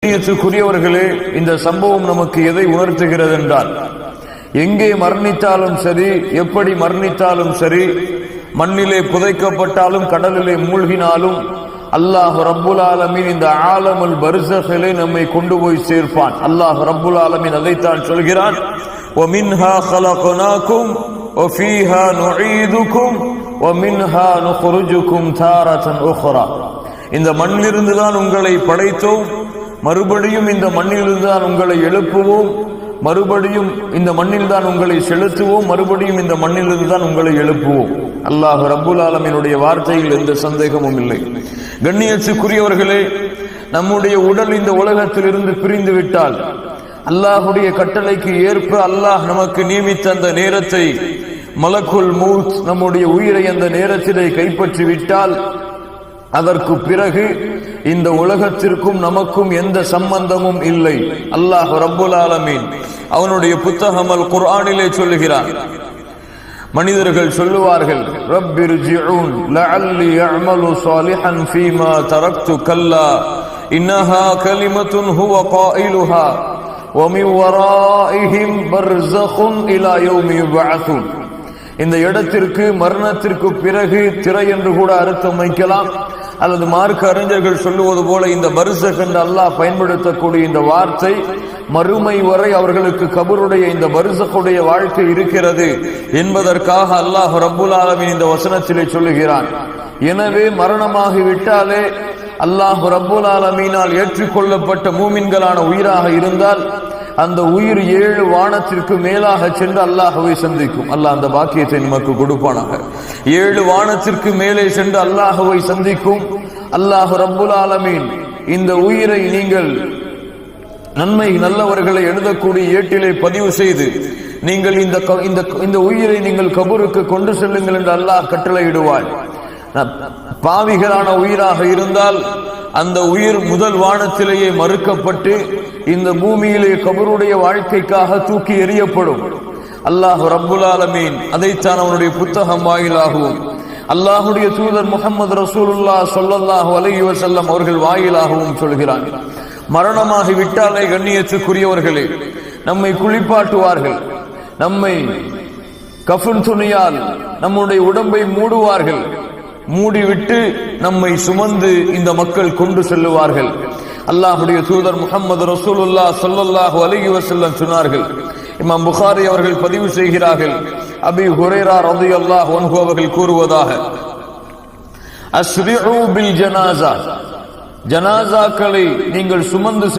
கண்ணியத்துக்குரியவர்களே, இந்த சம்பவம் நமக்கு எதை உணர்த்துகிறது என்றால், எங்கே மரணித்தாலும் சரி, எப்படி மரணித்தாலும் சரி, மண்ணிலே புதைக்கப்பட்டாலும் கடலிலே மூழ்கினாலும் அல்லாஹ் ரப்புல் ஆலமீன் இந்த ஆலமுல் பர்ஸஹிலே நம்மை கொண்டு போய் சேர்ப்பான். அல்லாஹ் ரப்புல் ஆலமீன் அதைத்தான் சொல்கிறான், وَمِنْهَا خَلَقْنَاكُمْ وَفِيهَا نُعِيدُكُمْ وَمِنْهَا نُخْرِجُكُمْ تَارَةً أُخْرَى. இந்த மண்ணிலிருந்து தான் உங்களை படைத்தோம், மறுபடியும் இந்த மண்ணிலிருந்து தான் உங்களை எழுப்புவோம், மறுபடியும் இந்த மண்ணில் தான் உங்களை செலுத்துவோம், மறுபடியும் இந்த மண்ணிலிருந்து தான் உங்களை எழுப்புவோம். அல்லாஹ் ரப்புல் ஆலமீனுடைய வார்த்தையில் எந்த சந்தேகமும் இல்லை. கண்ணியத்துக்குரியவர்களே, நம்முடைய உடல் இந்த உலகத்தில் இருந்து பிரிந்து விட்டால், அல்லாஹுடைய கட்டளைக்கு ஏற்ப அல்லாஹ் நமக்கு நியமித்த அந்த நேரத்தை, மலக்குல் மௌத் நம்முடைய உயிரை அந்த நேரத்திலே கைப்பற்றி விட்டால், அதற்கு பிறகு இந்த உலகத்திற்கும் நமக்கும் எந்த சம்பந்தமும் இல்லை. அல்லாஹ் ரப்புல் ஆலமீன் அவனுடைய புத்தகம் அல் குர்ஆனிலே சொல்லுகிறான். மனிதர்கள் சொல்லுவார்கள், ரப்பிர்ஜிஊன் லஅல்லி அஅமலு ஸாலிஹன் ஃபீமா தரக்து கல்லா இன்னஹா கலிமத்துன் ஹுவ காயிலுஹா வ மின் வராஇஹிம் பர்ஸഖுன் இலா யௌமி யுபஅஸூன். இந்த இடத்திற்கு மரணத்திற்கு பிறகு திரை என்று கூட அர்த்தம் வைக்கலாம், அல்லது மார்க்க அறிஞர்கள் சொல்லுவது போல இந்த பர்ஸக் என்று அல்லாஹ் பயன்படுத்தக்கூடிய இந்த வார்த்தை மறுமை வரை அவர்களுக்கு கபருடைய இந்த பர்ஸக்குடைய வாழ்க்கை இருக்கிறது என்பதற்காக அல்லாஹ் ரப்புல் ஆலமீன் இந்த வசனத்திலே சொல்லுகிறான். எனவே மரணமாகி விட்டாலே அல்லாஹ் ரப்புல் ஆலமீனால் ஏற்றுக்கொள்ளப்பட்ட மூமின்களான உயிராக இருந்தால் அந்த உயிர் 7 வானத்திற்கு மேலாக சென்று அல்லாஹ்வை சந்திக்கும். அல்லாஹ் அந்த பாக்கியத்தை நமக்கு கொடுப்பானாக. 7 வானத்திற்கு மேலே சென்று அல்லாஹ்வை சந்திக்கும். அல்லாஹ் ரப்புல் ஆலமீன் இந்த உயிரை நீங்கள் நன்மை நல்லவர்களை எழுதக்கூடிய ஏட்டிலே பதிவு செய்து நீங்கள் இந்த உயிரை நீங்கள் கபருக்கு கொண்டு செல்லுங்கள் என்று அல்லாஹ் கட்டளையிடுவார். பாவிகளான உயிராக இருந்தால் அந்த உயிர் முதல் வானத்திலேயே மறுக்கப்பட்டு இந்த பூமியிலே கபருடைய வாழ்க்கைக்காக தூக்கி எறியப்படும். அல்லாஹ் ரப்புல் ஆலமீன் அதைத்தான் அவனுடைய புத்தகம் வாயிலாகவும் அல்லாஹுடைய தூதர் முஹம்மது ரசூலுல்லாஹ் ஸல்லல்லாஹு அலைஹி வஸல்லம் அவர்கள் வாயிலாகவும் சொல்கிறான். மரணமாகி விட்டாலே கண்ணியத்துக்குரியவர்களே, நம்மை குளிப்பாட்டுவார்கள், நம்மை கஃன் துணியால் நம்முடைய உடம்பை மூடுவார்கள், மூடிவிட்டு நம்மை சுமந்து இந்த மக்கள் கொண்டு செல்லுவார்கள். அல்லாஹுடைய தூதர் முஹம்மது ரசூலுல்லாஹ் ஸல்லல்லாஹு அலைஹி வஸல்லம் சொன்னார்கள். இமாம் புகாரி அவர்கள் பதிவு செய்கிறார்கள், அபீ ஹுரைரா ரலியல்லாஹு அன்ஹு அவர்கள் கூறுவதாக, அஸ்ரிஉ பில் ஜனாஸா, ஜனாஸாக்களை நீங்கள் சுமந்து